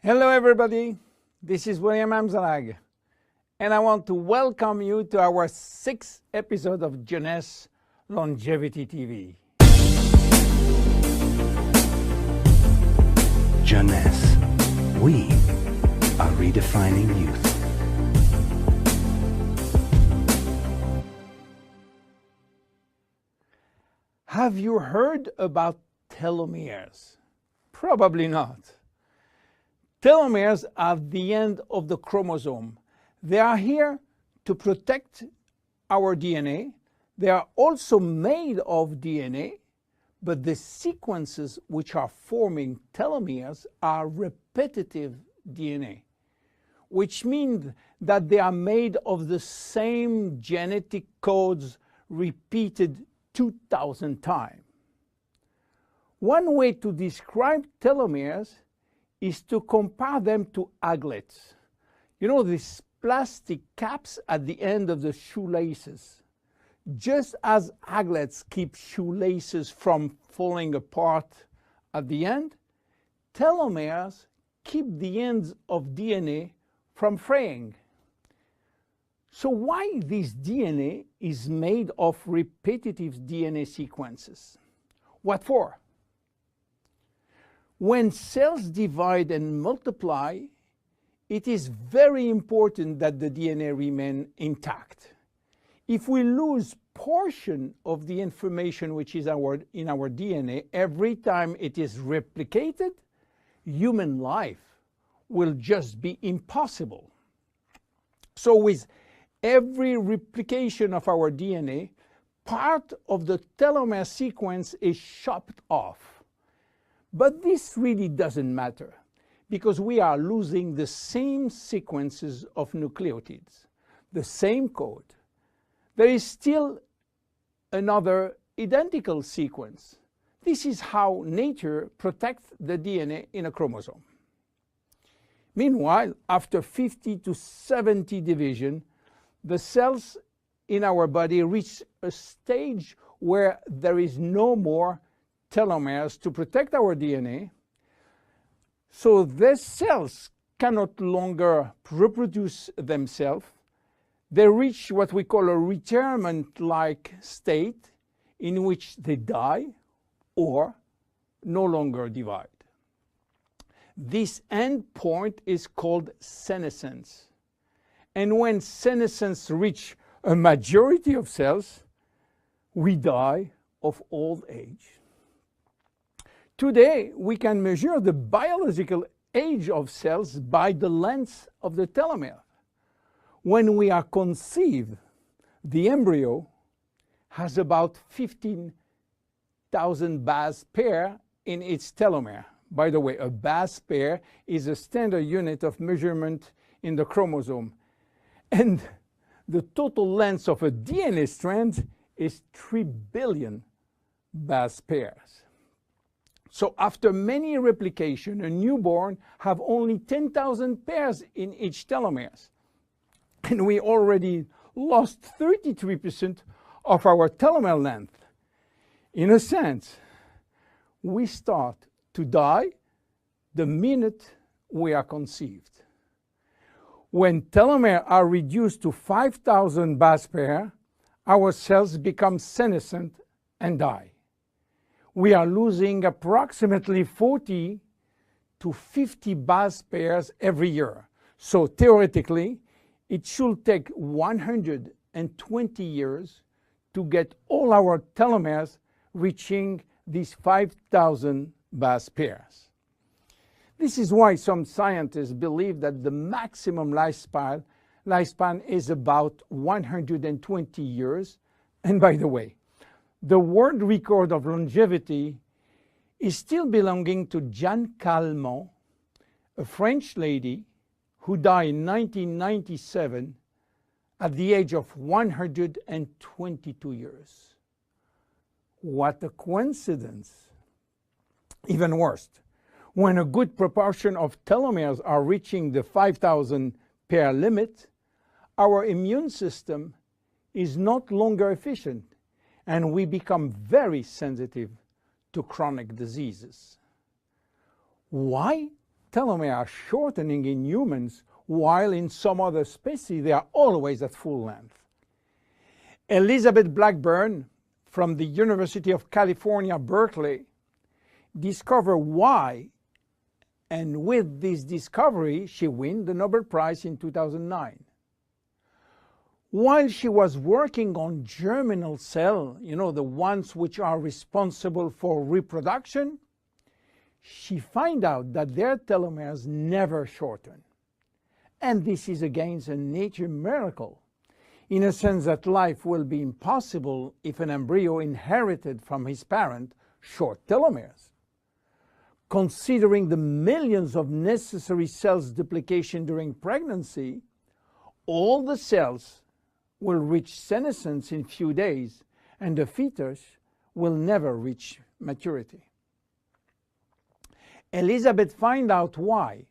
Hello everybody, this is William Amzalag, and I want to welcome you to our 6th episode of Jeunesse Longevity TV. Jeunesse, we are redefining youth. Have you heard about telomeres? Probably not. Telomeres are the end of the chromosome. They are here to protect our DNA. They are also made of DNA, but the sequences which are forming telomeres are repetitive DNA, which means that they are made of the same genetic codes repeated 2,000 times. One way to describe telomeres is to compare them to aglets. You know, these plastic caps at the end of the shoelaces. Just as aglets keep shoelaces from falling apart at the end, telomeres keep the ends of DNA from fraying. So why this DNA is made of repetitive DNA sequences? What for? When cells divide and multiply, it is very important that the DNA remain intact. If we lose portion of the information which is in our DNA every time it is replicated, human life will just be impossible. So with every replication of our DNA, part of the telomere sequence is chopped off. But this really doesn't matter, because we are losing the same sequences of nucleotides, the same code. There is still another identical sequence. This is how nature protects the DNA in a chromosome. Meanwhile, after 50 to 70 division, the cells in our body reach a stage where there is no more telomeres to protect our DNA, so these cells cannot longer reproduce themselves. They reach what we call a retirement-like state in which they die or no longer divide. This end point is called senescence. And when senescence reaches a majority of cells, we die of old age. Today, we can measure the biological age of cells by the length of the telomere. When we are conceived, the embryo has about 15,000 base pair in its telomere. By the way, a base pair is a standard unit of measurement in the chromosome. And the total length of a DNA strand is 3 billion base pairs. So after many replications, a newborn have only 10,000 pairs in each telomeres. And we already lost 33% of our telomere length. In a sense, we start to die the minute we are conceived. When telomeres are reduced to 5,000 base pairs, our cells become senescent and die. We are losing approximately 40 to 50 base pairs every year. So theoretically, it should take 120 years to get all our telomeres reaching these 5,000 base pairs. This is why some scientists believe that the maximum lifespan is about 120 years. And by the way, the world record of longevity is still belonging to Jeanne Calment, a French lady who died in 1997 at the age of 122 years. What a coincidence! Even worse, when a good proportion of telomeres are reaching the 5,000 pair limit, our immune system is not longer efficient, and we become very sensitive to chronic diseases. Why telomeres are shortening in humans, while in some other species they are always at full length. Elizabeth Blackburn from the University of California, Berkeley, discovered why, and with this discovery she won the Nobel Prize in 2009. While she was working on germinal cells, the ones which are responsible for reproduction, she found out that their telomeres never shorten. And this is again a nature miracle, in a sense that life will be impossible if an embryo inherited from his parent short telomeres. Considering the millions of necessary cells duplication during pregnancy, all the cells will reach senescence in few days, and the fetus will never reach maturity. Elizabeth found out why.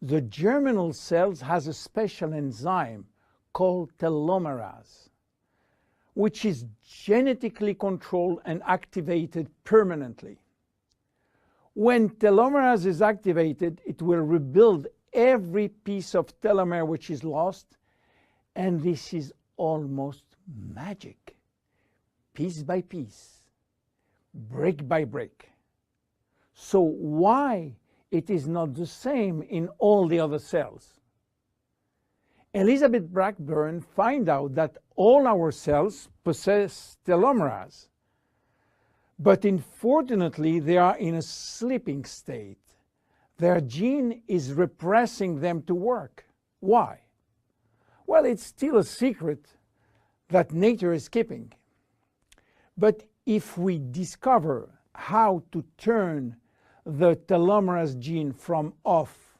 The germinal cells has a special enzyme called telomerase, which is genetically controlled and activated permanently. When telomerase is activated, it will rebuild every piece of telomere which is lost, and this is almost magic. Piece by piece, brick by brick. So why it is not the same in all the other cells? Elizabeth Blackburn found out that all our cells possess telomerase, but unfortunately they are in a sleeping state. Their gene is repressing them to work. Why? Well, it's still a secret that nature is keeping. But if we discover how to turn the telomerase gene from off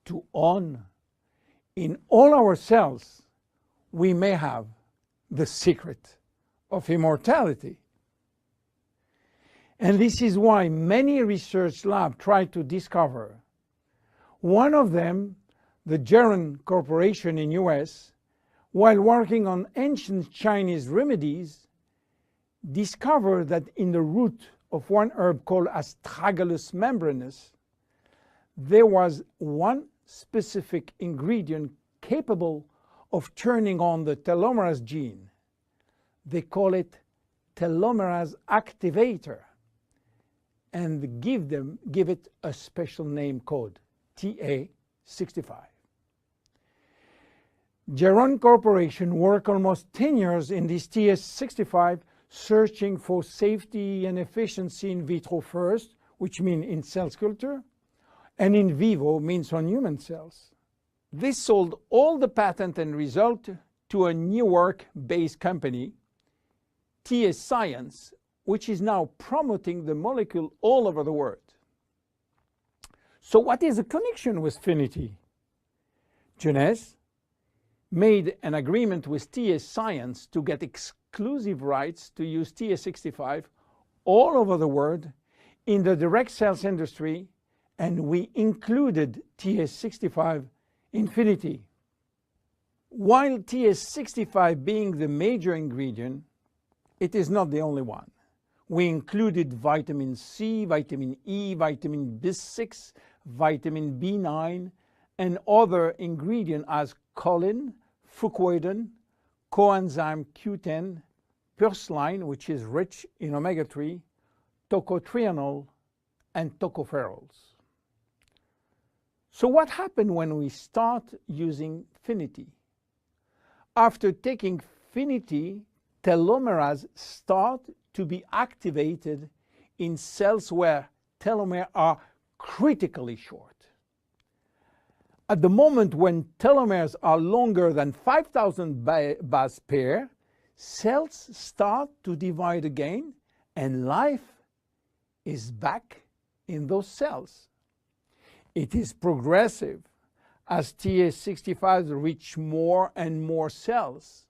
to on in all our cells, we may have the secret of immortality. And this is why many research labs try to discover. One of them, the Geron Corporation in US, while working on ancient Chinese remedies, discovered that in the root of one herb called Astragalus membranus, there was one specific ingredient capable of turning on the telomerase gene. They call it telomerase activator, and give it a special name code, TA65. Geron Corporation worked almost 10 years in this TA65, searching for safety and efficiency in vitro first, which means in cell culture, and in vivo means on human cells. This sold all the patent and result to a New York-based company, TA Science, which is now promoting the molecule all over the world. So what is the connection with Finiti? Jeunesse made an agreement with TA Science to get exclusive rights to use TA65 all over the world in the direct cells industry, and we included TA65 in Finiti. While TA65 being the major ingredient, it is not the only one. We included vitamin C, vitamin E, vitamin B6, vitamin B9, and other ingredients as choline, fucoidan, coenzyme Q10, purslane, which is rich in omega-3, tocotrienol, and tocopherols. So what happened when we start using Finiti? After taking Finiti, telomerase start to be activated in cells where telomeres are critically short. At the moment when telomeres are longer than 5,000 base pair, cells start to divide again, and life is back in those cells. It is progressive as TA65 reach more and more cells.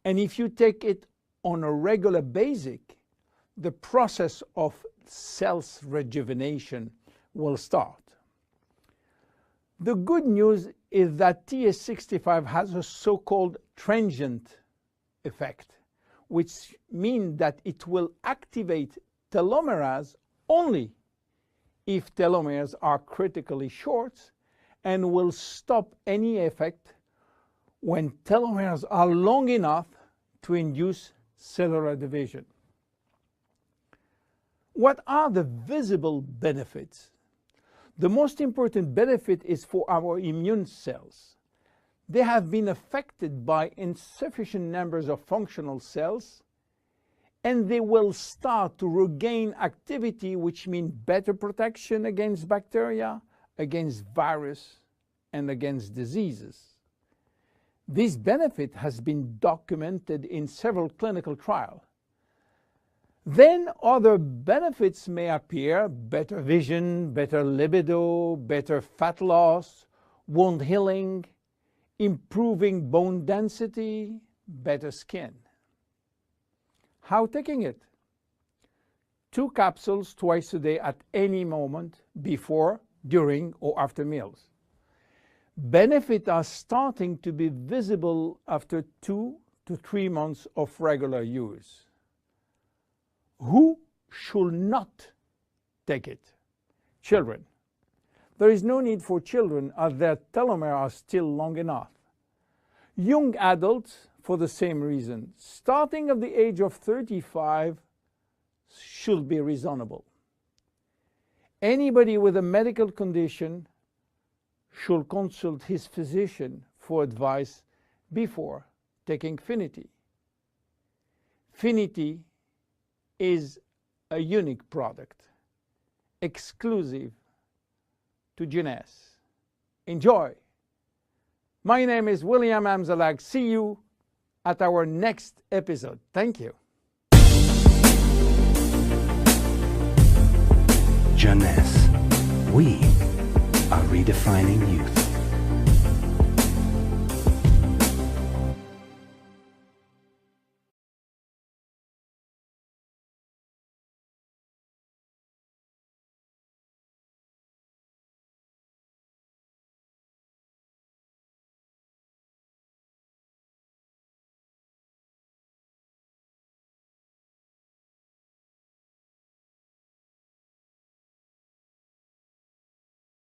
And if you take it on a regular basis, the process of cells rejuvenation will start. The good news is that TA65 has a so-called transient effect, which means that it will activate telomerase only if telomeres are critically short and will stop any effect when telomeres are long enough to induce cellular division. What are the visible benefits? The most important benefit is for our immune cells. They have been affected by insufficient numbers of functional cells, and they will start to regain activity, which means better protection against bacteria, against virus, and against diseases. This benefit has been documented in several clinical trials. Then other benefits may appear: better vision, better libido, better fat loss, wound healing, improving bone density, better skin. How taking it? 2 capsules twice a day at any moment, before, during, or after meals. Benefits are starting to be visible after 2 to 3 months of regular use. Who should not take it? Children. There is no need for children, as their telomeres are still long enough. Young adults, for the same reason, starting at the age of 35, should be reasonable. Anybody with a medical condition should consult his physician for advice before taking Finiti. Finiti is a unique product, exclusive to Jeunesse. Enjoy! My name is William Amzalag. See you at our next episode. Thank you. Jeunesse. We are redefining youth.